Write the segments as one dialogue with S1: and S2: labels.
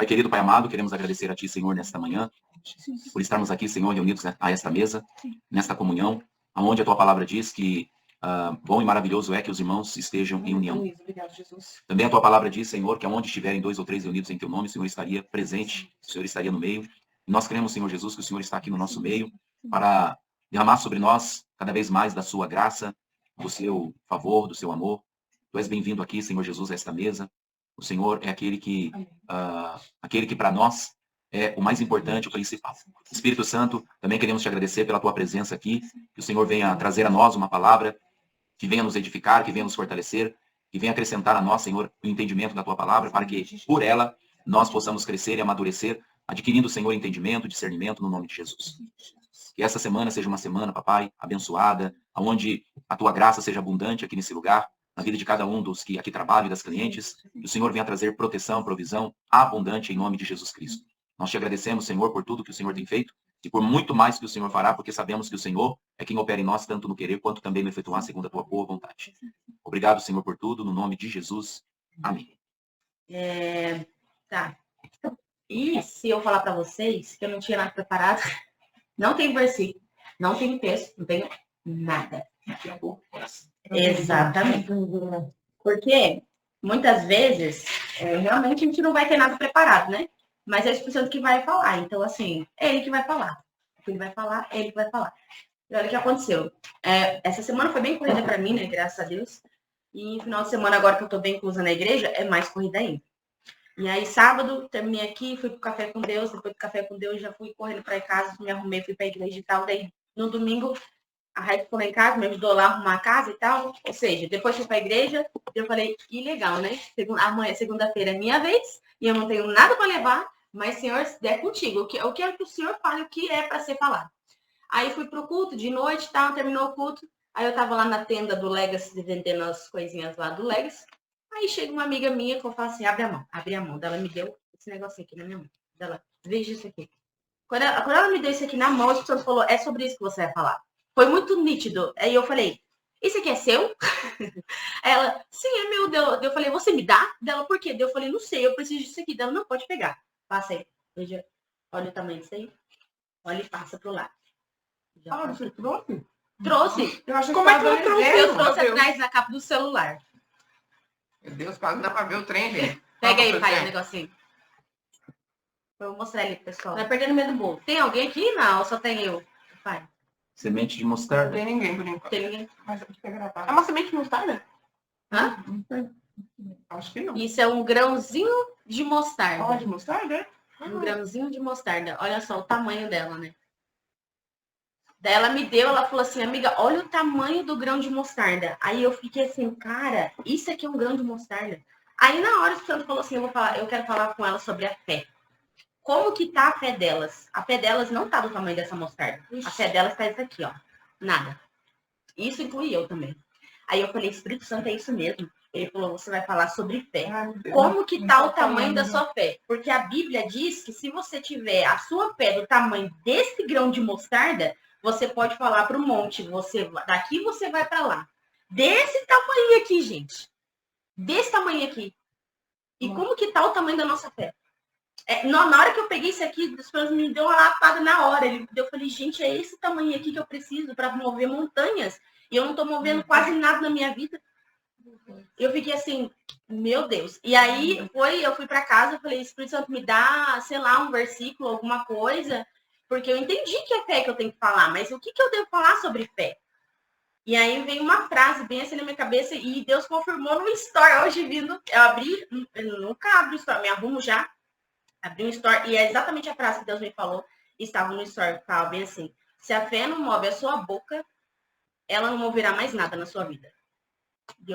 S1: Pai querido, Pai amado, queremos agradecer a Ti, Senhor, nesta manhã, por estarmos aqui, Senhor, reunidos a esta mesa, nesta comunhão, onde a Tua palavra diz que bom e maravilhoso é que os irmãos estejam em união.
S2: Obrigado, Jesus.
S1: Também a Tua palavra diz, Senhor, que aonde estiverem 2 ou 3 reunidos em Teu nome, o Senhor estaria presente, o Senhor estaria no meio. E nós cremos, Senhor Jesus, que o Senhor está aqui no nosso meio para derramar sobre nós cada vez mais da Sua graça, do Seu favor, do Seu amor. Tu és bem-vindo aqui, Senhor Jesus, a esta mesa. O Senhor é aquele que para nós é o mais importante, o principal. Espírito Santo, também queremos te agradecer pela tua presença aqui, que o Senhor venha trazer a nós uma palavra que venha nos edificar, que venha nos fortalecer, que venha acrescentar a nós, Senhor, o entendimento da tua palavra, para que por ela nós possamos crescer e amadurecer, adquirindo, Senhor, entendimento, discernimento no nome de Jesus. Que essa semana seja uma semana, papai, abençoada, onde a tua graça seja abundante aqui nesse lugar, na vida de cada um dos que aqui trabalham e das clientes, que o Senhor venha trazer proteção, provisão abundante em nome de Jesus Cristo. Nós te agradecemos, Senhor, por tudo que o Senhor tem feito e por muito mais que o Senhor fará, porque sabemos que o Senhor é quem opera em nós, tanto no querer quanto também no efetuar segundo a tua boa vontade. Obrigado, Senhor, por tudo, no nome de Jesus. Amém.
S3: Tá. E se eu falar para vocês que eu não tinha nada preparado, não tem versículo, não tem texto, não tem nada. Exatamente. Porque muitas vezes, realmente a gente não vai ter nada preparado, né? Mas é o Espírito Santo que vai falar. Então, assim, é ele que vai falar. Ele vai falar, é ele que vai falar. E olha o que aconteceu. Essa semana foi bem corrida para mim, né? Graças a Deus. E no final de semana, agora que eu tô bem inclusa na igreja, é mais corrida ainda. E aí, sábado, terminei aqui, fui pro café com Deus. Depois do café com Deus, já fui correndo para casa, me arrumei, fui pra igreja e tal. Daí, no domingo, a Raíssa ficou lá em casa, me ajudou lá a arrumar a casa e tal. Ou seja, depois fui pra igreja, eu falei, que legal, né? Amanhã, segunda-feira, é minha vez, e eu não tenho nada para levar, mas, Senhor, é contigo. Eu quero que o Senhor fale o que é para ser falado. Aí fui pro culto de noite e tal, terminou o culto. Aí eu tava lá na tenda do Legacy, vendendo as coisinhas lá do Legacy. Aí chega uma amiga minha que eu falo assim, abre a mão. Ela me deu esse negocinho aqui na minha mão. Ela, veja isso aqui. Quando ela me deu isso aqui na mão, a pessoa falou, é sobre isso que você vai falar. Foi muito nítido. Aí eu falei, isso aqui é seu? Ela, sim, é meu. Eu falei, você me dá? Dela, por quê? Eu falei, não sei, eu preciso disso aqui. Dela, não, pode pegar. Passa aí. Veja, olha o tamanho disso aí. Olha e passa pro lado.
S2: Você trouxe?
S3: Trouxe.
S2: Eu achei
S3: Como é que eu
S2: tava
S3: trouxe?
S2: devendo,
S3: Eu trouxe
S2: meu Deus.
S3: atrás na capa do celular.
S2: Meu Deus, quase não dá pra ver o trem, velho.
S3: Pega aí, pai, o negocinho. Eu vou mostrar ali pro pessoal. Vai perdendo medo do bolo. Tem alguém aqui? Não, só tem eu. Pai.
S1: Semente de
S2: Não
S1: mostarda.
S2: tem ninguém por enquanto.
S3: Tem ninguém.
S2: Mas aqui pega na parte. É uma semente de mostarda?
S3: Hã?
S2: Não sei. Acho que não.
S3: Isso é um grãozinho de mostarda.
S2: Ó, de mostarda, é?
S3: Um grãozinho de mostarda. Olha só o tamanho dela, né? Daí ela me deu, ela falou assim, amiga, olha o tamanho do grão de mostarda. Aí eu fiquei assim, cara, isso aqui é um grão de mostarda. Aí na hora o Santo falou assim, eu quero falar com ela sobre a fé. Como que tá a fé delas? A fé delas não tá do tamanho dessa mostarda. A fé delas tá isso aqui, ó. Nada. Isso inclui eu também. Aí eu falei, Espírito Santo, é isso mesmo. Ele falou, você vai falar sobre fé. Como que tá o tamanho da sua fé? Porque a Bíblia diz que se você tiver a sua fé do tamanho desse grão de mostarda, você pode falar para o monte, daqui você vai para lá. Desse tamanho aqui, gente. Desse tamanho aqui. E como que tá o tamanho da nossa fé? Na hora que eu peguei isso aqui, Deus me deu uma lapada na hora. Eu falei, gente, é esse tamanho aqui que eu preciso para mover montanhas. E eu não tô movendo quase nada na minha vida. Eu fiquei assim, meu Deus. E aí eu fui para casa, eu falei, Espírito Santo, me dá, sei lá, um versículo, alguma coisa. Porque eu entendi que é fé que eu tenho que falar, mas o que eu devo falar sobre fé? E aí veio uma frase bem assim na minha cabeça e Deus confirmou no story hoje vindo. Eu nunca abro o story, me arrumo já. Abri um story e é exatamente a frase que Deus me falou. Estava no story, falava bem assim, se a fé não move a sua boca, ela não moverá mais nada na sua vida. E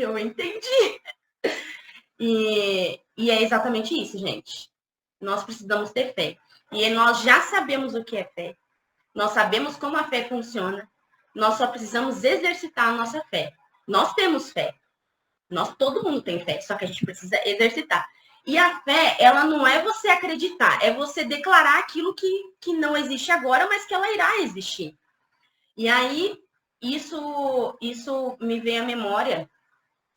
S3: eu entendi. E é exatamente isso, gente. Nós precisamos ter fé. E nós já sabemos o que é fé. Nós sabemos como a fé funciona. Nós só precisamos exercitar a nossa fé. Nós temos fé. Todo mundo tem fé, só que a gente precisa exercitar. E a fé, ela não é você acreditar, é você declarar aquilo que não existe agora, mas que ela irá existir. E aí, isso me vem à memória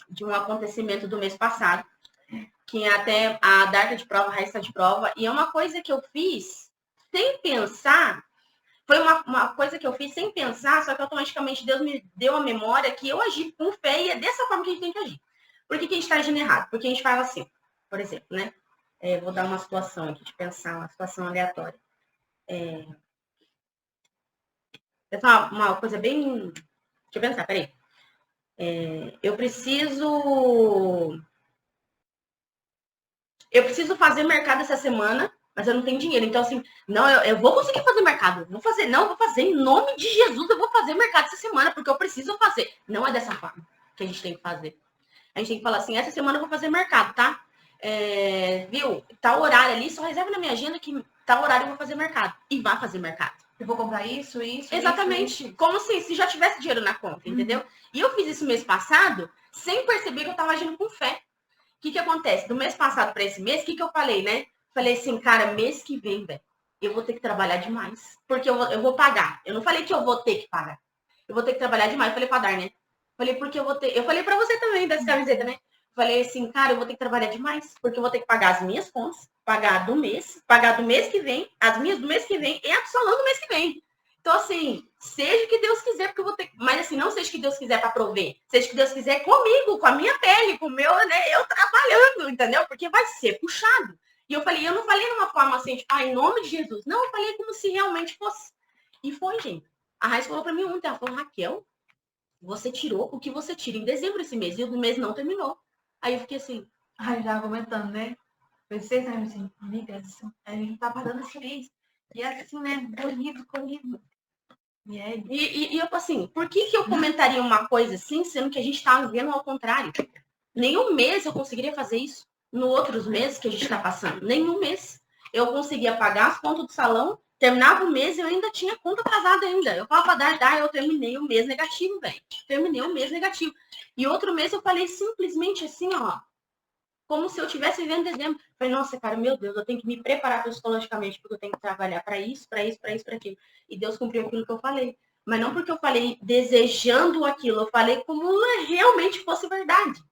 S3: de um acontecimento do mês passado, que até a Darka de prova, a Raíssa de prova, e é uma coisa que eu fiz sem pensar, foi uma coisa que eu fiz sem pensar, só que automaticamente Deus me deu a memória que eu agi com fé e é dessa forma que a gente tem que agir. Por que a gente está agindo errado? Porque a gente fala assim, por exemplo, né? Vou dar uma situação aqui de pensar, uma situação aleatória. Pensar uma coisa bem... Deixa eu pensar, peraí. Eu preciso fazer mercado essa semana, mas eu não tenho dinheiro. Então, assim, não, eu vou conseguir fazer mercado. Vou fazer em nome de Jesus, eu vou fazer mercado essa semana, porque eu preciso fazer. Não é dessa forma que a gente tem que fazer. A gente tem que falar assim, essa semana eu vou fazer mercado, tá? Viu? Tal horário ali, só reserva na minha agenda que tal horário eu vou fazer mercado. E vai fazer mercado.
S2: Eu vou comprar isso.
S3: Exatamente.
S2: Isso.
S3: Como assim, se já tivesse dinheiro na conta, entendeu? E eu fiz isso mês passado, sem perceber que eu tava agindo com fé. O que acontece? Do mês passado para esse mês, o que eu falei, né? Falei assim, cara, mês que vem, velho, eu vou ter que trabalhar demais. Porque eu vou pagar. Eu não falei que eu vou ter que pagar. Eu vou ter que trabalhar demais. Falei pra Dar, né? Falei, porque eu vou ter... Eu falei pra você também, dessa camiseta, né? Falei assim, cara, eu vou ter que trabalhar demais. Porque eu vou ter que pagar as minhas contas, pagar do mês que vem, as minhas do mês que vem e a do salão do mês que vem. Então, assim, seja o que Deus quiser, porque eu vou ter... Mas, assim, não seja o que Deus quiser para prover. Seja o que Deus quiser comigo, com a minha pele, com o meu, né? Eu trabalhando, entendeu? Porque vai ser puxado. E eu falei, eu não falei de uma forma assim, tipo, em nome de Jesus. Não, eu falei como se realmente fosse. E foi, gente. A Raíssa falou para mim ontem, ela falou, Raquel, você tirou o que você tira em dezembro esse mês. E o mês não terminou. Aí eu fiquei assim...
S2: Ai, já comentando, né? Vocês, né, assim, amiga, a gente tá pagando esse mês. E assim, né, corrido.
S3: E eu, assim, por que eu comentaria uma coisa assim, sendo que a gente está vivendo ao contrário? Nenhum mês eu conseguiria fazer isso. No outros meses que a gente está passando. Nenhum mês. Eu conseguia pagar as contas do salão, terminava o mês e eu ainda tinha conta atrasada ainda. Eu falava pra Dar, eu terminei o mês negativo, velho. Terminei o mês negativo. E outro mês eu falei simplesmente assim, ó. Como se eu estivesse vivendo dezembro. Falei, nossa, cara, meu Deus, eu tenho que me preparar psicologicamente, porque eu tenho que trabalhar para isso, para aquilo. E Deus cumpriu aquilo que eu falei. Mas não porque eu falei desejando aquilo, eu falei como realmente fosse verdade.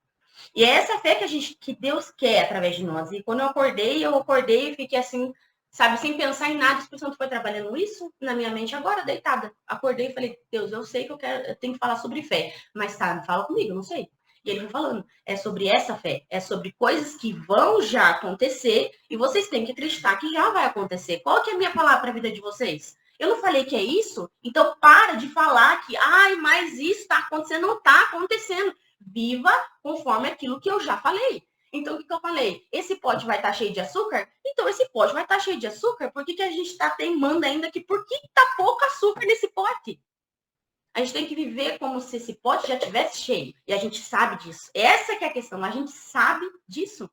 S3: E é essa fé que Deus quer através de nós. E quando eu acordei e fiquei assim, sabe, sem pensar em nada. O Espírito Santo foi trabalhando isso na minha mente agora, deitada. Acordei e falei, Deus, eu sei que eu tenho que falar sobre fé. Mas tá, fala comigo, eu não sei. E ele foi falando, é sobre essa fé, é sobre coisas que vão já acontecer e vocês têm que acreditar que já vai acontecer. Qual que é a minha palavra para a vida de vocês? Eu não falei que é isso? Então para de falar que, mas isso está acontecendo, não está acontecendo. Viva conforme aquilo que eu já falei. Então, o que eu falei? Esse pote vai estar cheio de açúcar? Então, esse pote vai estar cheio de açúcar? Por que a gente está teimando ainda que por que está pouco açúcar nesse pote? A gente tem que viver como se esse pote já tivesse cheio. E a gente sabe disso. Essa que é a questão. A gente sabe disso.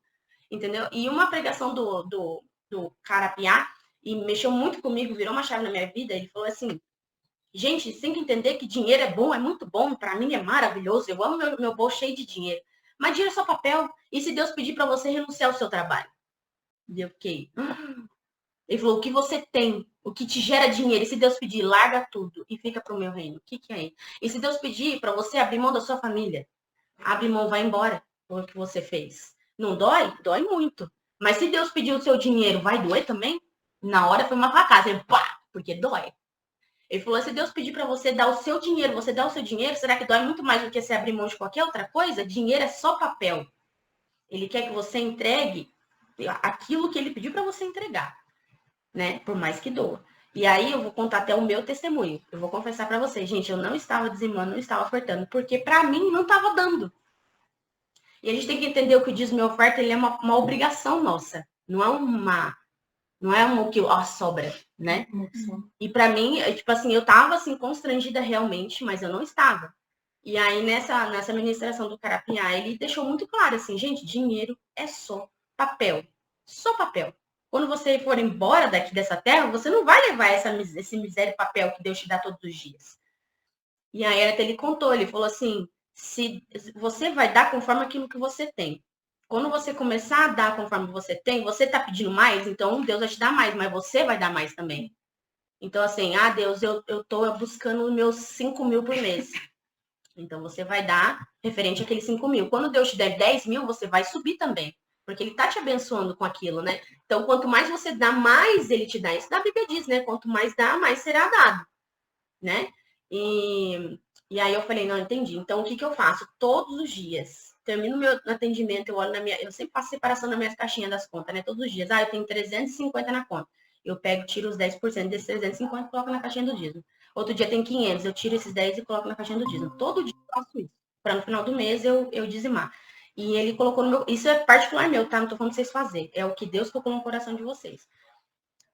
S3: Entendeu? E uma pregação do Carapiá, e mexeu muito comigo, virou uma chave na minha vida, ele falou assim, gente, você tem que entender que dinheiro é bom, é muito bom, para mim é maravilhoso, eu amo meu bolso cheio de dinheiro. Mas dinheiro é só papel. E se Deus pedir para você renunciar ao seu trabalho? E eu fiquei... Ele falou, o que você tem, o que te gera dinheiro, e se Deus pedir, larga tudo e fica pro meu reino. O que é? E se Deus pedir para você abrir mão da sua família, abre mão, vai embora, o que você fez. Não dói? Dói muito. Mas se Deus pedir o seu dinheiro, vai doer também? Na hora foi uma facada, porque dói. Ele falou, se Deus pedir para você dar o seu dinheiro, você dá o seu dinheiro, será que dói muito mais do que você abrir mão de qualquer outra coisa? Dinheiro é só papel. Ele quer que você entregue aquilo que ele pediu para você entregar, né? Por mais que doa. E aí eu vou contar até o meu testemunho. Eu vou confessar para vocês, gente, eu não estava dizimando, não estava ofertando, porque para mim não estava dando. E a gente tem que entender o que diz minha oferta, ele é uma obrigação nossa. Não é um que sobra, né? E para mim, tipo assim, eu tava assim constrangida realmente, mas eu não estava. E aí nessa ministração do Carapiá, ele deixou muito claro assim, gente, dinheiro é só papel. Só papel. Quando você for embora daqui dessa terra, você não vai levar esse miséria de papel que Deus te dá todos os dias. E aí até ele contou, ele falou assim, se você vai dar conforme aquilo que você tem. Quando você começar a dar conforme você tem, você está pedindo mais, então Deus vai te dar mais, mas você vai dar mais também. Então, assim, Deus, eu estou buscando meus 5 mil por mês. Então, você vai dar referente àqueles 5 mil. Quando Deus te der 10 mil, você vai subir também. Porque ele tá te abençoando com aquilo, né? Então, quanto mais você dá, mais ele te dá. Isso da Bíblia diz, né? Quanto mais dá, mais será dado, né? E aí eu falei, não, entendi. Então, o que eu faço? Todos os dias, termino meu atendimento, eu olho eu sempre faço separação nas minhas caixinhas das contas, né? Todos os dias. Eu tenho 350 na conta. Eu pego, tiro os 10% desses 350 e coloco na caixinha do dízimo. Outro dia tem 500, eu tiro esses 10 e coloco na caixinha do dízimo. Todo dia eu faço isso, para no final do mês eu dizimar. E ele colocou no meu... Isso é particular meu, tá? Não tô falando pra vocês fazerem. É o que Deus colocou no coração de vocês.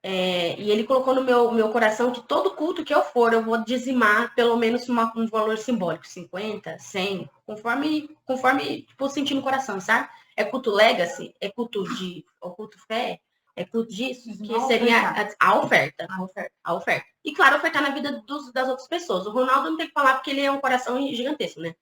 S3: E ele colocou no meu coração que todo culto que eu for, eu vou dizimar pelo menos um valor simbólico, 50, 100, conforme tipo, sentir no coração, sabe? É culto legacy, é culto fé, é culto disso, que seria a oferta. A oferta. E claro, ofertar na vida das outras pessoas. O Ronaldo não tem que falar porque ele é um coração gigantesco, né?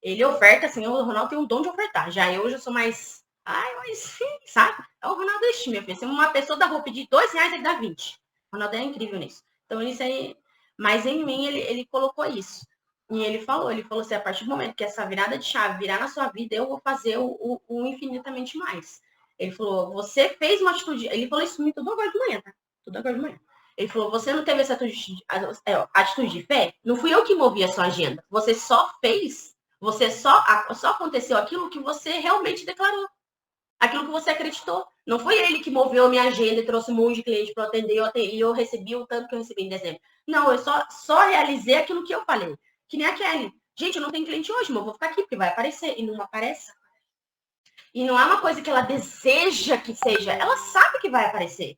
S3: Ele oferta, assim, o Ronaldo tem um dom de ofertar. Já eu sou mais... mas sim, sabe? É o Ronaldo este, meu filho. Se uma pessoa da roupa de R$2, ele dá 20. O Ronaldo é incrível nisso. Então, isso aí... Mas em mim, ele colocou isso. E ele falou assim, a partir do momento que essa virada de chave virar na sua vida, eu vou fazer o infinitamente mais. Ele falou, você fez uma atitude... Ele falou isso tudo agora de manhã, tá? Tudo agora de manhã. Ele falou, você não teve essa atitude de fé? Não fui eu que movi a sua agenda. Você só fez... Você só aconteceu aquilo que você realmente declarou. Aquilo que você acreditou. Não foi ele que moveu a minha agenda e trouxe um monte de cliente para atender e eu recebi o tanto que eu recebi em dezembro. Não, eu só realizei aquilo que eu falei. Que nem a Kelly. Gente, eu não tenho cliente hoje, mas eu vou ficar aqui, porque vai aparecer. E não aparece. E não é uma coisa que ela deseja que seja. Ela sabe que vai aparecer.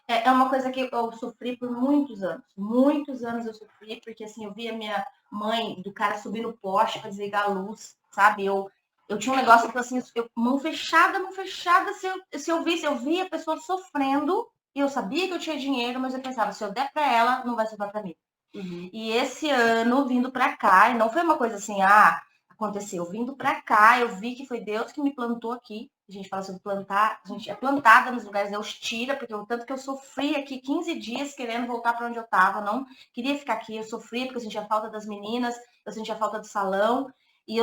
S2: É uma coisa que eu sofri por muitos anos. Muitos anos eu sofri, porque assim, eu via minha mãe do cara subir no poste para desligar a luz, sabe? Eu tinha um negócio que assim, mão fechada, se eu via a pessoa sofrendo, e eu sabia que eu tinha dinheiro, mas eu pensava, se eu der para ela, não vai sobrar para mim.
S3: Uhum.
S2: E esse ano, vindo para cá, e não foi uma coisa assim, aconteceu. Vindo para cá, eu vi que foi Deus que me plantou aqui. A gente fala sobre plantar, a gente é plantada nos lugares, Deus tira, porque o tanto que eu sofri aqui 15 dias querendo voltar para onde eu estava, não queria ficar aqui, eu sofri porque eu sentia falta das meninas, eu sentia falta do salão, e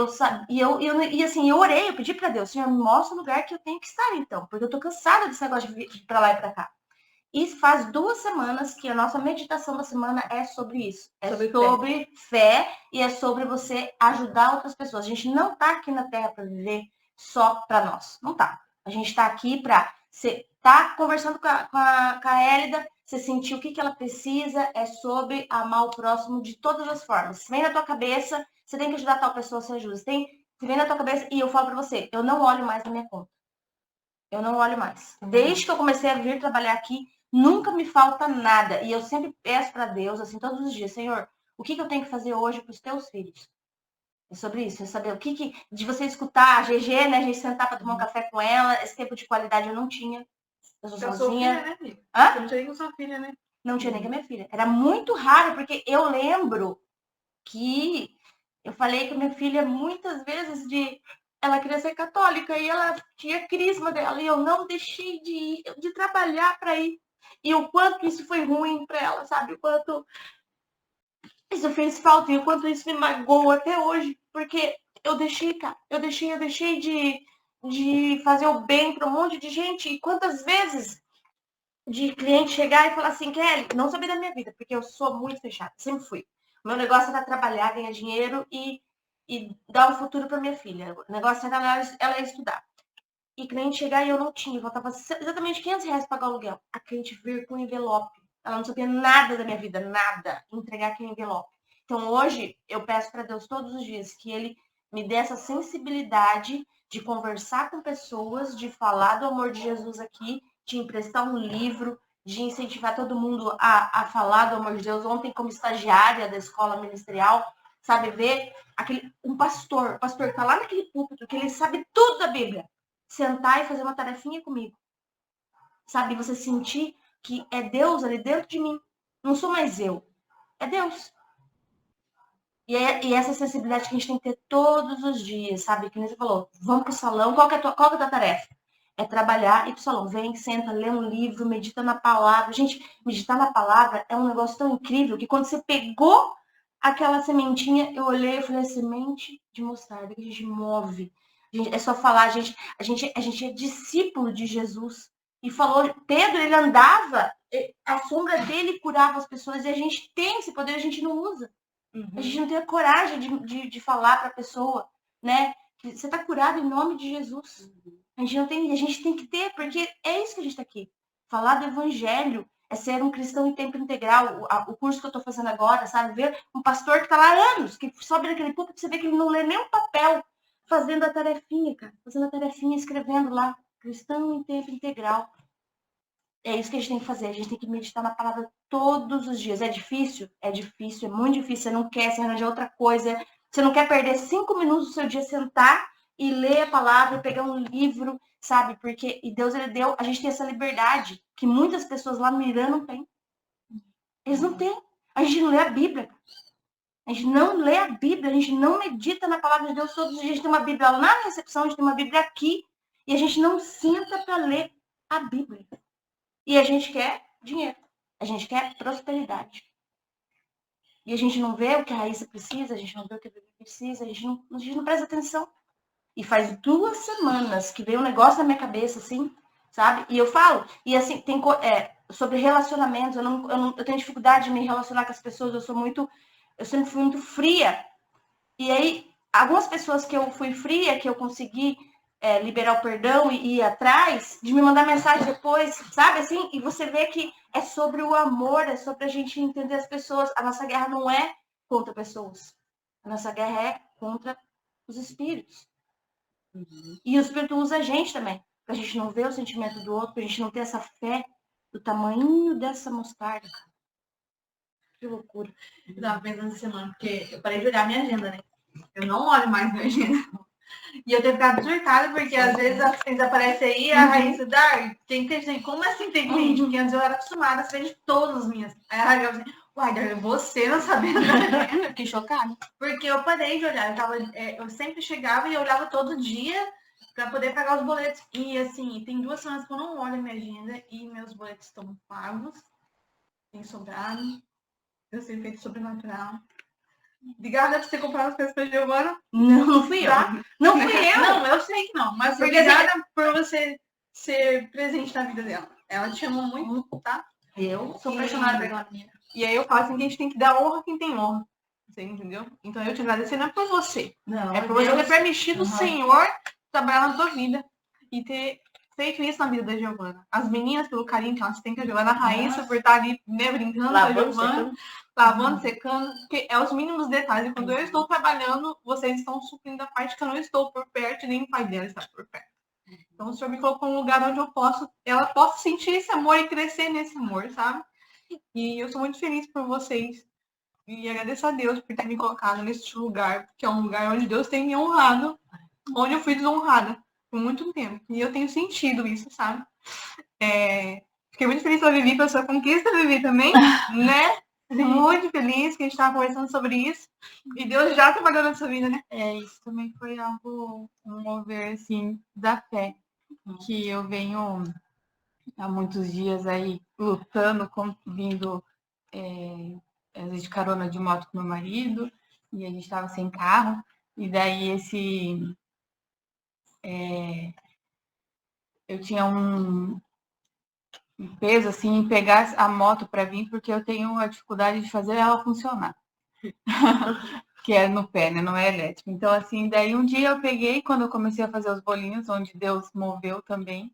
S2: assim, eu orei, eu pedi para Deus, Senhor, me mostra o lugar que eu tenho que estar então, porque eu tô cansada desse negócio de ir para lá e para cá. E faz 2 semanas que a nossa meditação da semana é sobre isso. É sobre fé e é sobre você ajudar outras pessoas. A gente não tá aqui na Terra para viver só para nós. Não tá. A gente tá aqui para tá conversando com a Hélida, você sentir o que ela precisa, é sobre amar o próximo de todas as formas. Se vem na tua cabeça, você tem que ajudar tal pessoa, você ajuda. Se vem na tua cabeça, e eu falo para você, eu não olho mais na minha conta. Eu não olho mais. Desde que eu comecei a vir trabalhar aqui, nunca me falta nada. E eu sempre peço para Deus, assim, todos os dias, Senhor, o que eu tenho que fazer hoje para os teus filhos? É sobre isso, é saber o que de você escutar a GG, né? A gente sentar para tomar um café com ela, esse tempo de qualidade eu não tinha. Eu sou sozinha.
S4: Filha, né,
S2: Hã?
S4: Eu não tinha nem com sua filha, né?
S2: Não tinha nem com a minha filha. Era muito raro, porque eu lembro que eu falei com a minha filha muitas vezes ela queria ser católica e ela tinha crisma dela e eu não deixei de trabalhar para ir. E o quanto isso foi ruim para ela, sabe? O quanto isso fez falta e o quanto isso me magoou até hoje, porque eu deixei, cara. Eu deixei de fazer o bem para um monte de gente. E quantas vezes de cliente chegar e falar assim, Kelly, não saber da minha vida, porque eu sou muito fechada, sempre fui. O meu negócio era trabalhar, ganhar dinheiro e dar um futuro para minha filha. O negócio era ela estudar. E cliente chegar e eu não tinha, faltava exatamente R$500 para pagar o aluguel. A cliente vir com envelope. Ela não sabia nada da minha vida, nada. Entregar aquele envelope. Então hoje eu peço para Deus todos os dias que Ele me dê essa sensibilidade de conversar com pessoas, de falar do amor de Jesus aqui, de emprestar um livro, de incentivar todo mundo a falar do amor de Deus. Ontem, como estagiária da escola ministerial, sabe, ver um pastor que tá lá naquele púlpito, que ele sabe tudo da Bíblia, sentar e fazer uma tarefinha comigo. Sabe, você sentir que é Deus ali dentro de mim. Não sou mais eu, é Deus. E essa sensibilidade que a gente tem que ter todos os dias, sabe? Que nem você falou, vamos pro salão, qual que é a tua tarefa? É trabalhar e ir pro salão. Vem, senta, lê um livro, medita na palavra. Gente, meditar na palavra é um negócio tão incrível que quando você pegou aquela sementinha, eu olhei e falei, semente de mostarda que a gente move. É só falar, a gente é discípulo de Jesus. E falou, Pedro, ele andava, a sombra dele curava as pessoas, e a gente tem esse poder, a gente não usa. A gente não tem a coragem de falar para a pessoa, né? Que você está curado em nome de Jesus. A gente tem que ter, porque é isso que a gente está aqui. Falar do evangelho é ser um cristão em tempo integral. O curso que eu estou fazendo agora, sabe? Ver um pastor que está lá há anos, que sobe naquele púlpito, você vê que ele não lê nem um papel, fazendo a tarefinha, cara. Fazendo a tarefinha, escrevendo lá. Cristão em tempo integral. É isso que a gente tem que fazer. A gente tem que meditar na palavra todos os dias. É difícil? É difícil, é muito difícil. Você não quer, você arranjar outra coisa. Você não quer perder 5 minutos do seu dia, sentar e ler a palavra, pegar um livro, sabe? Porque e Deus, ele deu, a gente tem essa liberdade que muitas pessoas lá no Irã não têm. Eles não têm. A gente não lê a Bíblia. A gente não lê a Bíblia, a gente não medita na palavra de Deus todos os dias. A gente tem uma Bíblia lá na recepção, a gente tem uma Bíblia aqui, e a gente não senta para ler a Bíblia. E a gente quer dinheiro. A gente quer prosperidade. E a gente não vê o que a Raíssa precisa, a gente não vê o que a Bíblia precisa, a gente não presta atenção. E faz 2 semanas que veio um negócio na minha cabeça, assim, sabe? E eu falo, e assim, tem sobre relacionamentos, eu tenho dificuldade de me relacionar com as pessoas, eu sempre fui muito fria. E aí, algumas pessoas que eu fui fria, que eu consegui liberar o perdão e ir atrás, de me mandar mensagem depois, sabe assim? E você vê que é sobre o amor, é sobre a gente entender as pessoas. A nossa guerra não é contra pessoas. A nossa guerra é contra os espíritos. E o espírito usa a gente também. Pra gente não ver o sentimento do outro, pra gente não ter essa fé do tamanho dessa mostarda, cara. Que loucura.
S4: Eu tava pensando essa semana, porque eu parei de olhar minha agenda, né? Eu não olho mais minha agenda. E eu tenho ficado surtada, porque às vezes eles aparecem aí, a Raíssa dá, tem cliente, como assim tem cliente? Porque antes eu era acostumada a saber de todas as minhas. Aí a Raíssa assim, uai, Darlene, você não sabendo da agenda?
S2: Fiquei chocada.
S4: Porque eu parei de olhar, eu sempre chegava e eu olhava todo dia para poder pagar os boletos. E assim, tem 2 semanas que eu não olho a minha agenda e meus boletos estão pagos, tem sobrado, eu sei feito sobrenatural. Obrigada por ter comprado as coisas pra Giovana.
S2: Não fui eu.
S4: Tá?
S2: Não fui eu.
S4: Não, eu sei que não, mas obrigada por você ser presente na vida dela. Ela te ama muito, tá?
S2: Eu sou apaixonada pela menina.
S4: E aí eu falo assim que a gente tem que dar honra a quem tem honra. Você entendeu? Então eu te agradecer não é por você.
S2: Não,
S4: É por você ter permitido o
S2: Uhum.
S4: Senhor trabalhar na tua vida e ter feito isso na vida da Giovana. As meninas, pelo carinho que elas têm com a Giovana, a Raíssa, por estar ali, né, brincando com a Giovana, lavando, secando, porque é os mínimos detalhes. E quando eu estou trabalhando, vocês estão suprindo a parte que eu não estou por perto e nem o pai dela está por perto. Então o Senhor me colocou num lugar onde ela possa sentir esse amor e crescer nesse amor, sabe? E eu sou muito feliz por vocês. E agradeço a Deus por ter me colocado nesse lugar, que é um lugar onde Deus tem me honrado, onde eu fui desonrada por muito tempo. E eu tenho sentido isso, sabe? Fiquei muito feliz pela Vivi, pela sua conquista, Vivi, também, né? Muito feliz que a gente estava conversando sobre isso. E Deus já trabalhou na sua vida, né?
S5: Isso também foi algo, um mover, assim, da fé. Que eu venho há muitos dias aí lutando, vindo às vezes de carona de moto com meu marido. E a gente estava sem carro. E daí eu tinha um peso, assim, em pegar a moto para vir, porque eu tenho a dificuldade de fazer ela funcionar. Que é no pé, né? Não é elétrico. Então, assim, daí um dia eu peguei, quando eu comecei a fazer os bolinhos, onde Deus moveu também,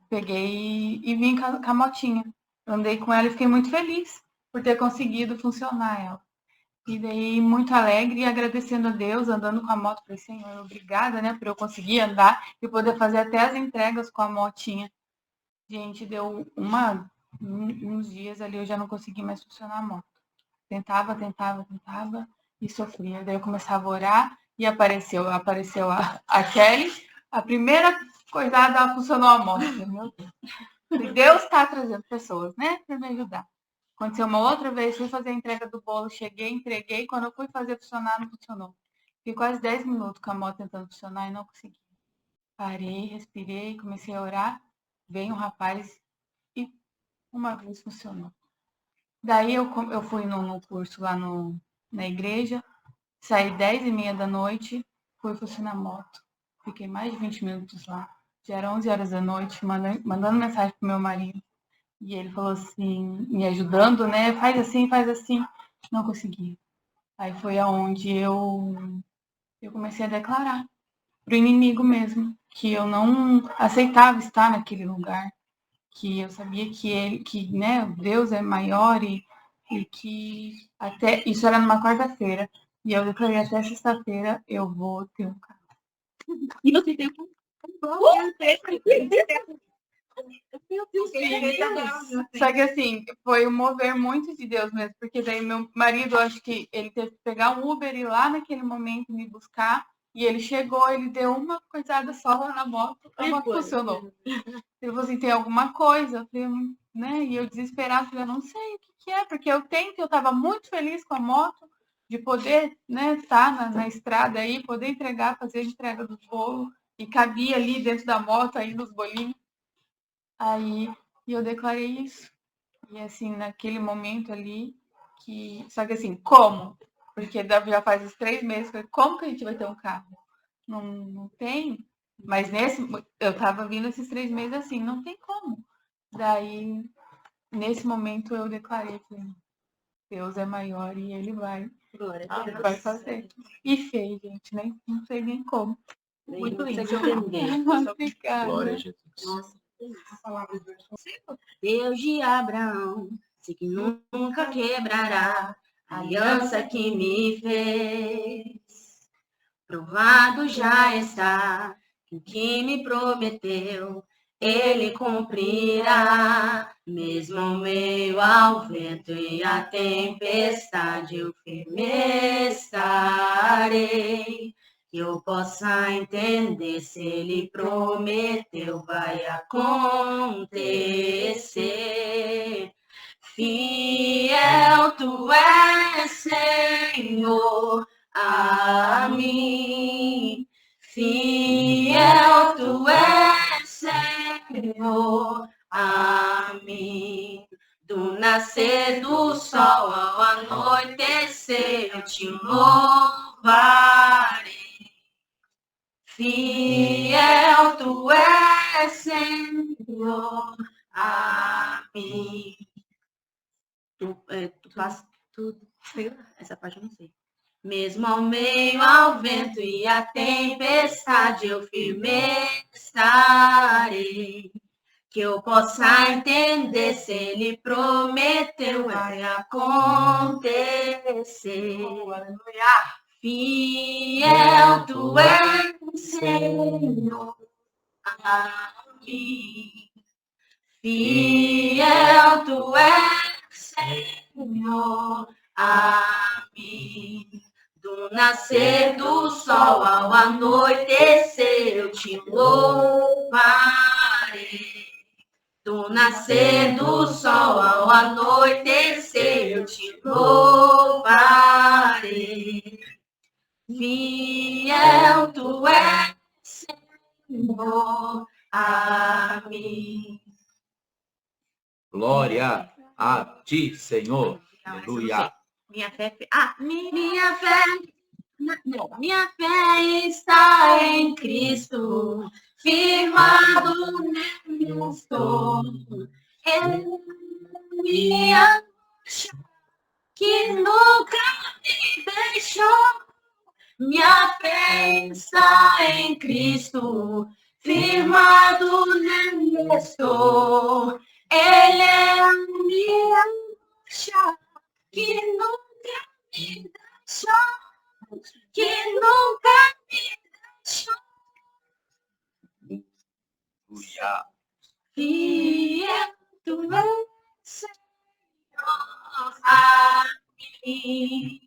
S5: peguei e vim com a motinha. Eu andei com ela e fiquei muito feliz por ter conseguido funcionar ela. E daí, muito alegre e agradecendo a Deus, andando com a moto. Falei, Senhor, obrigada, né, por eu conseguir andar e poder fazer até as entregas com a motinha. Gente, deu uns dias ali, eu já não consegui mais funcionar a moto. Tentava e sofria. Daí eu começava a orar e apareceu a Kelly. A primeira coisada, ela funcionou a moto. Meu Deus. E Deus está trazendo pessoas, né, para me ajudar. Aconteceu uma outra vez, fui fazer a entrega do bolo, cheguei, entreguei. Quando eu fui fazer funcionar, não funcionou. Fiquei quase 10 minutos com a moto tentando funcionar e não consegui. Parei, respirei, comecei a orar. Veio um rapaz e uma vez funcionou. Daí eu fui no curso lá na igreja, saí 10h30 da noite, fui funcionar a moto. Fiquei mais de 20 minutos lá. Já era 11 horas da noite, mandando mensagem pro meu marido. E ele falou assim, me ajudando, né? Faz assim, faz assim. Não consegui. Aí foi aonde eu comecei a declarar pro inimigo mesmo que eu não aceitava estar naquele lugar, que eu sabia que né, Deus é maior e que até isso era numa quarta-feira e eu declarei até sexta-feira eu vou ter um carro.
S3: E você tem um...
S5: Só que assim, foi um mover muito de Deus mesmo, porque daí meu marido, acho que ele teve que pegar um Uber e ir lá naquele momento me buscar, e ele chegou, ele deu uma coisada só lá na moto, a moto funcionou. Ele falou assim, tem alguma coisa? Eu falei, né? E eu desesperada, falei, eu não sei o que é, porque eu estava muito feliz com a moto, de poder, né, estar na estrada aí, poder entregar, fazer a entrega do bolo, e cabia ali dentro da moto, aí nos bolinhos. Aí eu declarei isso. E assim, naquele momento ali, só que assim, como? Porque já faz uns 3 meses, como que a gente vai ter um carro? Não tem. Mas eu tava vindo esses 3 meses assim, não tem como. Daí, nesse momento, eu declarei que Deus é maior e ele vai fazer. E fez, gente, né? Não sei nem como.
S3: Muito lindo.
S5: Obrigada.
S1: Glória a Jesus.
S3: Nossa, Deus de Abraão, sei que nunca quebrará a aliança que me fez. Provado já está que o que me prometeu, ele cumprirá. Mesmo em meio ao vento e à tempestade, eu firme estarei. Que eu possa entender, se ele prometeu, vai acontecer. Fiel tu és, Senhor, a mim. Fiel tu és, Senhor, a mim. Do nascer do sol ao anoitecer, eu te louvarei. Fiel tu és, Senhor, a mim. Tu essa parte eu não sei. Mesmo ao meio ao vento e à tempestade, eu firme estarei. Que eu possa entender, se ele prometeu, vai acontecer. Aleluia. Fiel tu és, Senhor, a mim. Fiel tu és, Senhor, a mim. Do nascer do sol ao anoitecer, eu te louvarei. Do nascer do sol ao anoitecer, eu te louvarei. Fiel tu és, Senhor, a mim.
S1: Glória a ti, Senhor. Aleluia.
S3: Minha fé está em Cristo, firmado nele estou. Ele me acha, que nunca me deixou. Minha fé está em Cristo, firmado nele estou. Ele é a minha rocha, que nunca me deixou, que nunca me deixou.
S1: Aleluia.
S3: Fiel tu és, Senhor, a mim.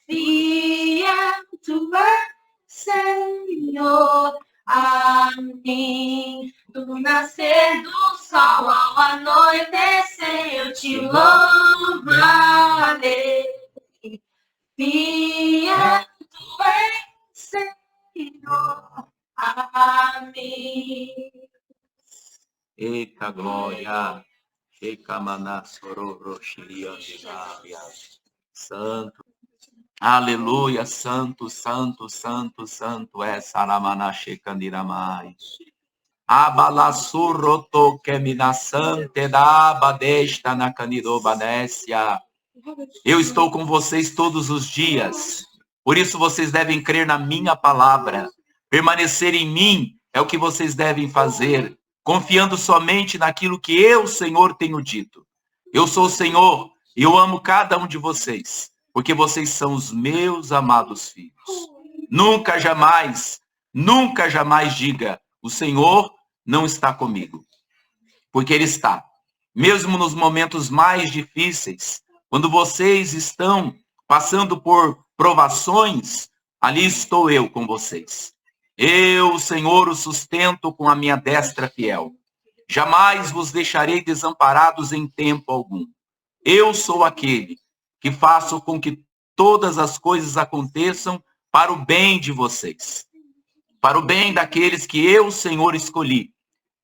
S3: Fiel tu és, Senhor, a mim. Do nascer do sol ao anoitecer, eu te louvarei. Fiel tu és, Senhor, a mim.
S1: Eca glória. Eca manassoro roxiriandegária. Santo. Aleluia, santo, santo, santo, santo é Saramanache Candiramai. Abalassurroto keminasante da abadesta na Canidobanésia. Eu estou com vocês todos os dias. Por isso vocês devem crer na minha palavra. Permanecer em mim é o que vocês devem fazer, confiando somente naquilo que eu, Senhor, tenho dito. Eu sou o Senhor e eu amo cada um de vocês, porque vocês são os meus amados filhos. Nunca jamais diga, o Senhor não está comigo. Porque Ele está. Mesmo nos momentos mais difíceis, quando vocês estão passando por provações, ali estou eu com vocês. Eu, Senhor, os sustento com a minha destra fiel. Jamais vos deixarei desamparados em tempo algum. Eu sou aquele que faço com que todas as coisas aconteçam para o bem de vocês. Para o bem daqueles que eu, Senhor, escolhi.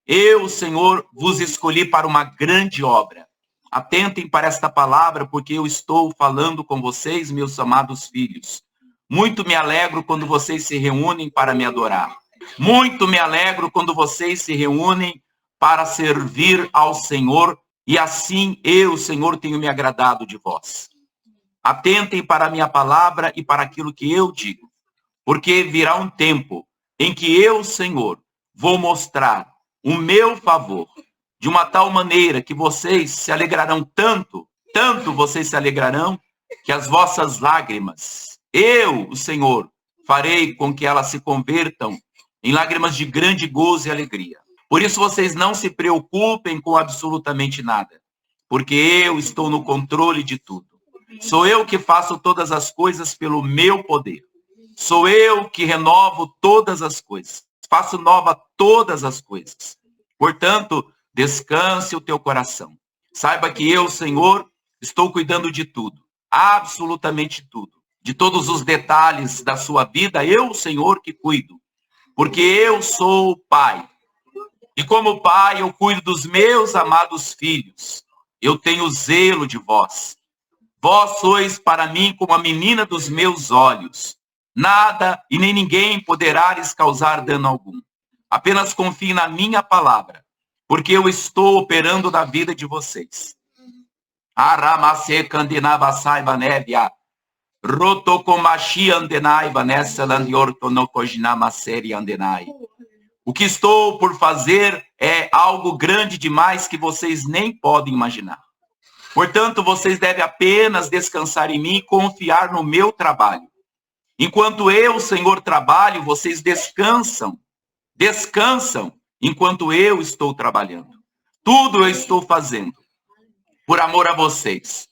S1: Eu, Senhor, vos escolhi para uma grande obra. Atentem para esta palavra, porque eu estou falando com vocês, meus amados filhos. Muito me alegro quando vocês se reúnem para me adorar. Muito me alegro quando vocês se reúnem para servir ao Senhor, e assim eu, Senhor, tenho me agradado de vós. Atentem para a minha palavra e para aquilo que eu digo, porque virá um tempo em que eu, Senhor, vou mostrar o meu favor, de uma tal maneira que vocês se alegrarão tanto vocês se alegrarão, que as vossas lágrimas, eu, o Senhor, farei com que elas se convertam em lágrimas de grande gozo e alegria. Por isso vocês não se preocupem com absolutamente nada, porque eu estou no controle de tudo. Sou eu que faço todas as coisas pelo meu poder. Sou eu que renovo todas as coisas. Faço nova todas as coisas. Portanto, descanse o teu coração. Saiba que eu, Senhor, estou cuidando de tudo. Absolutamente tudo. De todos os detalhes da sua vida, eu, Senhor, que cuido. Porque eu sou o Pai. E como Pai, eu cuido dos meus amados filhos. Eu tenho zelo de vós. Vós sois para mim como a menina dos meus olhos. Nada e nem ninguém poderá lhes causar dano algum. Apenas confie na minha palavra, porque eu estou operando na vida de vocês. Aramase candinava saiba nebia. Rotocomachi andenai vanessa landiorto no cojinama seri andenai. O que estou por fazer é algo grande demais que vocês nem podem imaginar. Portanto, vocês devem apenas descansar em mim e confiar no meu trabalho. Enquanto eu, Senhor, trabalho, vocês descansam. Descansam enquanto eu estou trabalhando. Tudo eu estou fazendo por amor a vocês.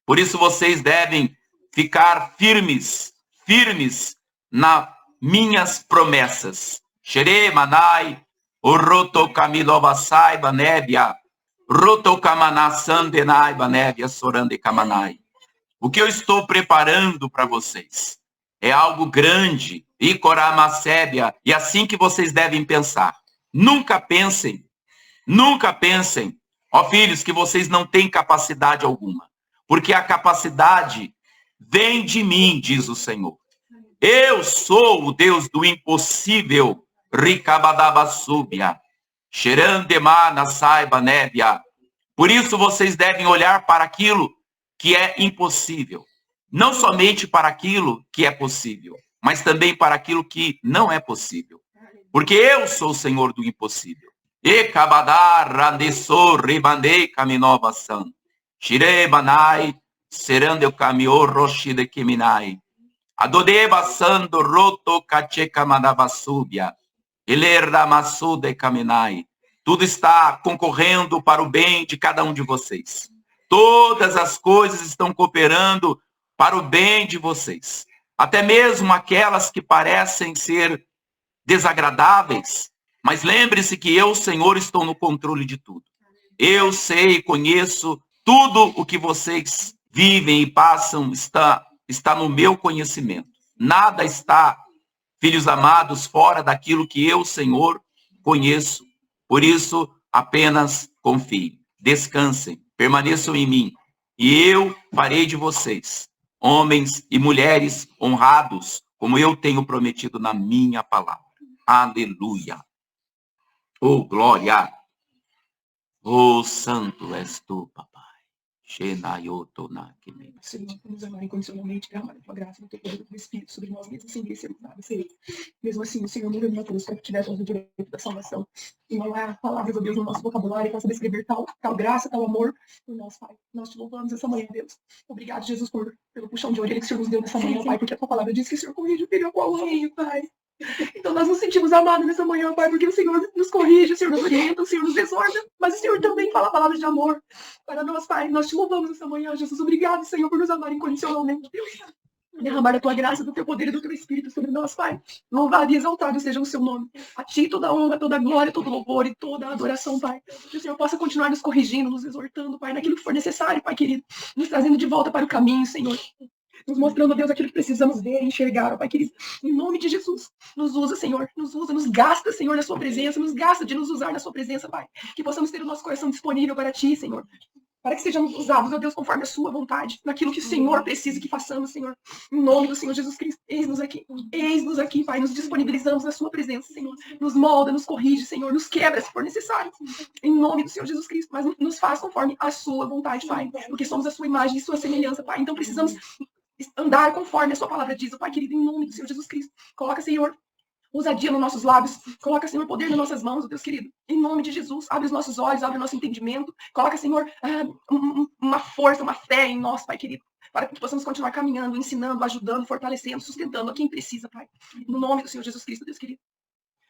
S1: Por isso vocês devem ficar firmes nas minhas promessas. Xeremanai, Roto Camilobasai Banébia, Roto Kamanasandenai Banébia Sorande Kamanai. O que eu estou preparando para vocês é algo grande, Ikoramacébia, e assim que vocês devem pensar. Nunca pensem, ó filhos, que vocês não têm capacidade alguma, porque a capacidade vem de mim, diz o Senhor. Eu sou o Deus do impossível, Ricabadabasúbia, Xerandemana saiba nébia. Por isso vocês devem olhar para aquilo que é impossível. Não somente para aquilo que é possível, mas também para aquilo que não é possível. Porque eu sou o Senhor do impossível. E kabadar randesso ribandei caminovação. Shirebanai serando eu caminho roshi de kiminai. Adodeba sando roto kacheca manavasúbia. Elerda maçu de caminai. Tudo está concorrendo para o bem de cada um de vocês. Todas as coisas estão cooperando para o bem de vocês. Até mesmo aquelas que parecem ser desagradáveis. Mas lembre-se que eu, Senhor, estou no controle de tudo. Eu sei e conheço tudo o que vocês vivem e passam, está no meu conhecimento. Nada está, filhos amados, fora daquilo que eu, Senhor, conheço. Por isso, apenas confiem, descansem, permaneçam em mim. E eu farei de vocês homens e mulheres honrados, como eu tenho prometido na minha palavra. Aleluia. Oh, glória. Oh, santo és tu, papai.
S6: Senhor, nos amar incondicionalmente, derramar a tua graça, no teu poder, do Espírito sobre nós, mesmo sem merecermos nada, Senhor. Mesmo assim, o Senhor nos reuniu a todos para que tivéssemos o direito da salvação. E não há palavras, ó Deus, no nosso vocabulário para saber descrever tal graça, tal amor por nós, Pai. Nós te louvamos essa manhã, Deus. Obrigado, Jesus, pelo puxão de orelha que o Senhor nos deu nessa manhã, Pai, porque a tua palavra diz que o Senhor corrige o filho ao qual ama, Pai. Então nós nos sentimos amados nessa manhã, Pai, porque o Senhor nos corrige, o Senhor nos orienta, o Senhor nos exorta, mas o Senhor também fala palavras de amor para nós, Pai. Nós te louvamos essa manhã, Jesus. Obrigado, Senhor, por nos amar incondicionalmente, Deus. Derramar a tua graça, do teu poder e do teu Espírito sobre nós, Pai. Louvado e exaltado seja o seu nome. A ti toda honra, toda glória, todo louvor e toda adoração, Pai. Que o Senhor possa continuar nos corrigindo, nos exortando, Pai, naquilo que for necessário, Pai querido. Nos trazendo de volta para o caminho, Senhor. Nos mostrando, Deus, aquilo que precisamos ver e enxergar, ó Pai querido. Em nome de Jesus, nos usa, Senhor. Nos usa, nos gasta, Senhor, na sua presença. Nos gasta de nos usar na sua presença, Pai. Que possamos ter o nosso coração disponível para ti, Senhor. Para que sejamos usados, ó Deus, conforme a sua vontade. Naquilo que o Senhor precisa que façamos, Senhor. Em nome do Senhor Jesus Cristo. Eis-nos aqui, Pai. Nos disponibilizamos na sua presença, Senhor. Nos molda, nos corrige, Senhor. Nos quebra, se for necessário. Em nome do Senhor Jesus Cristo. Mas nos faz conforme a sua vontade, Pai. Porque somos a sua imagem e sua semelhança, Pai. Então precisamos andar conforme a sua palavra diz, Pai querido, em nome do Senhor Jesus Cristo. Coloca, Senhor, ousadia nos nossos lábios. Coloca, Senhor, poder nas nossas mãos, Deus querido. Em nome de Jesus, abre os nossos olhos, abre o nosso entendimento. Coloca, Senhor, uma força, uma fé em nós, Pai querido. Para que possamos continuar caminhando, ensinando, ajudando, fortalecendo, sustentando a quem precisa, Pai. No nome do Senhor Jesus Cristo, Deus querido.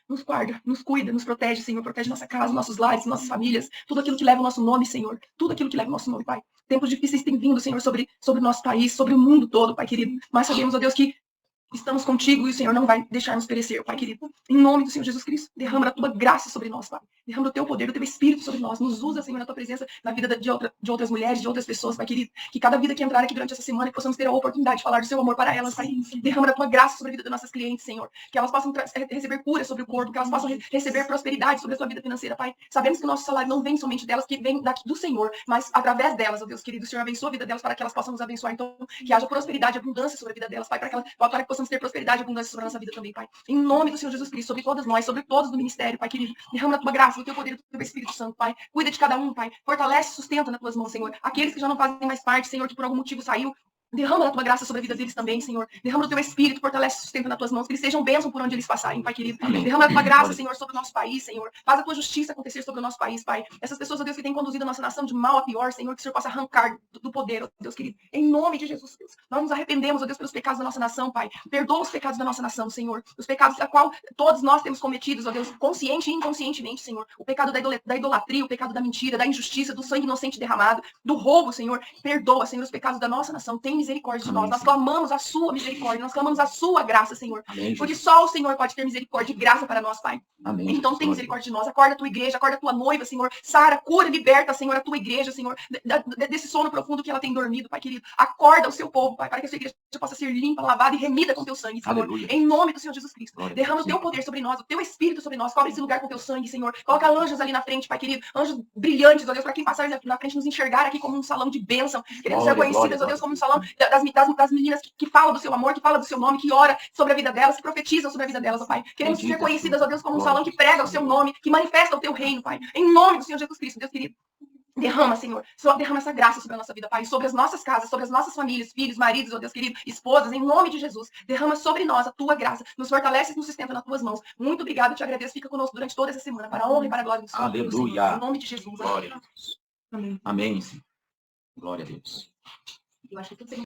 S6: Nos guarda, nos cuida, nos protege, Senhor. Protege nossa casa, nossos lares, nossas famílias. Tudo aquilo que leva o nosso nome, Senhor. Tudo aquilo que leva o nosso nome, Pai. Tempos difíceis têm vindo, Senhor, sobre o nosso país, sobre o mundo todo, Pai querido. Mas sabemos, ó Deus, que estamos contigo e o Senhor não vai deixar-nos perecer, Pai querido. Em nome do Senhor Jesus Cristo, derrama a tua graça sobre nós, Pai. Derrama o teu poder, o teu Espírito sobre nós. Nos usa, Senhor, na tua presença, na vida de outras mulheres, de outras pessoas, Pai querido. Que cada vida que entrar aqui durante essa semana, que possamos ter a oportunidade de falar do seu amor para elas, Pai. Derrama a tua graça sobre a vida das nossas clientes, Senhor. Que elas possam receber cura sobre o corpo, que elas possam receber prosperidade sobre a sua vida financeira, Pai. Sabemos que o nosso salário não vem somente delas, que vem do Senhor, mas através delas, ó Deus querido, o Senhor abençoa a vida delas para que elas possam nos abençoar. Então, que haja prosperidade e abundância sobre a vida delas, Pai, para que possamos ter prosperidade e abundância sobre a nossa vida também, Pai. Em nome do Senhor Jesus Cristo, sobre todas nós, sobre todos do ministério, Pai querido. Derrama a tua graça, o teu poder, o teu Espírito Santo, Pai. Cuida de cada um, Pai. Fortalece, sustenta nas tuas mãos, Senhor. Aqueles que já não fazem mais parte, Senhor, que por algum motivo saiu, derrama a tua graça sobre a vida deles também, Senhor. Derrama o teu Espírito, fortalece, sustenta nas tuas mãos, que eles sejam bênção por onde eles passarem, Pai querido.
S1: Amém.
S6: Derrama a tua graça, Senhor, sobre o nosso país, Senhor. Faz a tua justiça acontecer sobre o nosso país, Pai. Essas pessoas, ó Deus, que têm conduzido a nossa nação de mal a pior, Senhor, que o Senhor possa arrancar do poder, ó Deus querido. Em nome de Jesus, Deus. Nós nos arrependemos, ó Deus, pelos pecados da nossa nação, Pai. Perdoa os pecados da nossa nação, Senhor. Os pecados a qual todos nós temos cometidos, ó Deus, consciente e inconscientemente, Senhor. O pecado da idolatria, o pecado da mentira, da injustiça, do sangue inocente derramado, do roubo, Senhor. Perdoa, Senhor, os pecados da nossa nação. Tem misericórdia de nós. Nós clamamos a sua misericórdia, nós clamamos a sua graça, Senhor.
S1: Amém,
S6: porque só o Senhor pode ter misericórdia e graça para nós, Pai.
S1: Amém.
S6: Então tem misericórdia de nós. Acorda a tua igreja, acorda a tua noiva, Senhor. Sara, cura, liberta, Senhor, a tua igreja, Senhor, desse sono profundo que ela tem dormido, Pai querido. Acorda o seu povo, Pai, para que a sua igreja possa ser limpa, lavada e remida com teu sangue, Senhor.
S1: Aleluia.
S6: Em nome do Senhor Jesus Cristo.
S1: Glória
S6: Derrama
S1: a
S6: o
S1: Deus.
S6: teu poder sobre nós, o teu Espírito sobre nós. Cobre esse lugar com teu sangue, Senhor. Coloca anjos ali na frente, Pai querido. Anjos brilhantes, ó Deus, para quem passar na frente nos enxergar aqui como um salão de bênção. Queremos ser
S1: Glória,
S6: conhecidas, ó
S1: glória,
S6: Deus, como um
S1: glória.
S6: salão das meninas que falam do seu amor, que falam do seu nome, que ora sobre a vida delas, que profetizam sobre a vida delas, ó Pai. Queremos ser
S1: Bendita
S6: conhecidas, ó Deus, como um
S1: glória.
S6: salão que prega o seu nome, que manifesta o teu reino, Pai. Em nome do Senhor Jesus Cristo, Deus querido. Derrama, Senhor, derrama essa graça sobre a nossa vida, Pai, sobre as nossas casas, sobre as nossas famílias, filhos, maridos, ó Deus querido, esposas, em nome de Jesus. Derrama sobre nós a tua graça, nos fortalece e nos sustenta nas tuas mãos. Muito obrigado, te agradeço, fica conosco durante toda essa semana, para a honra e para a glória do Senhor.
S1: Aleluia.
S6: Em nome de Jesus.
S1: Glória a Deus.
S6: Amém.
S1: Amém. Senhor. Glória a Deus.
S6: Eu acho que tudo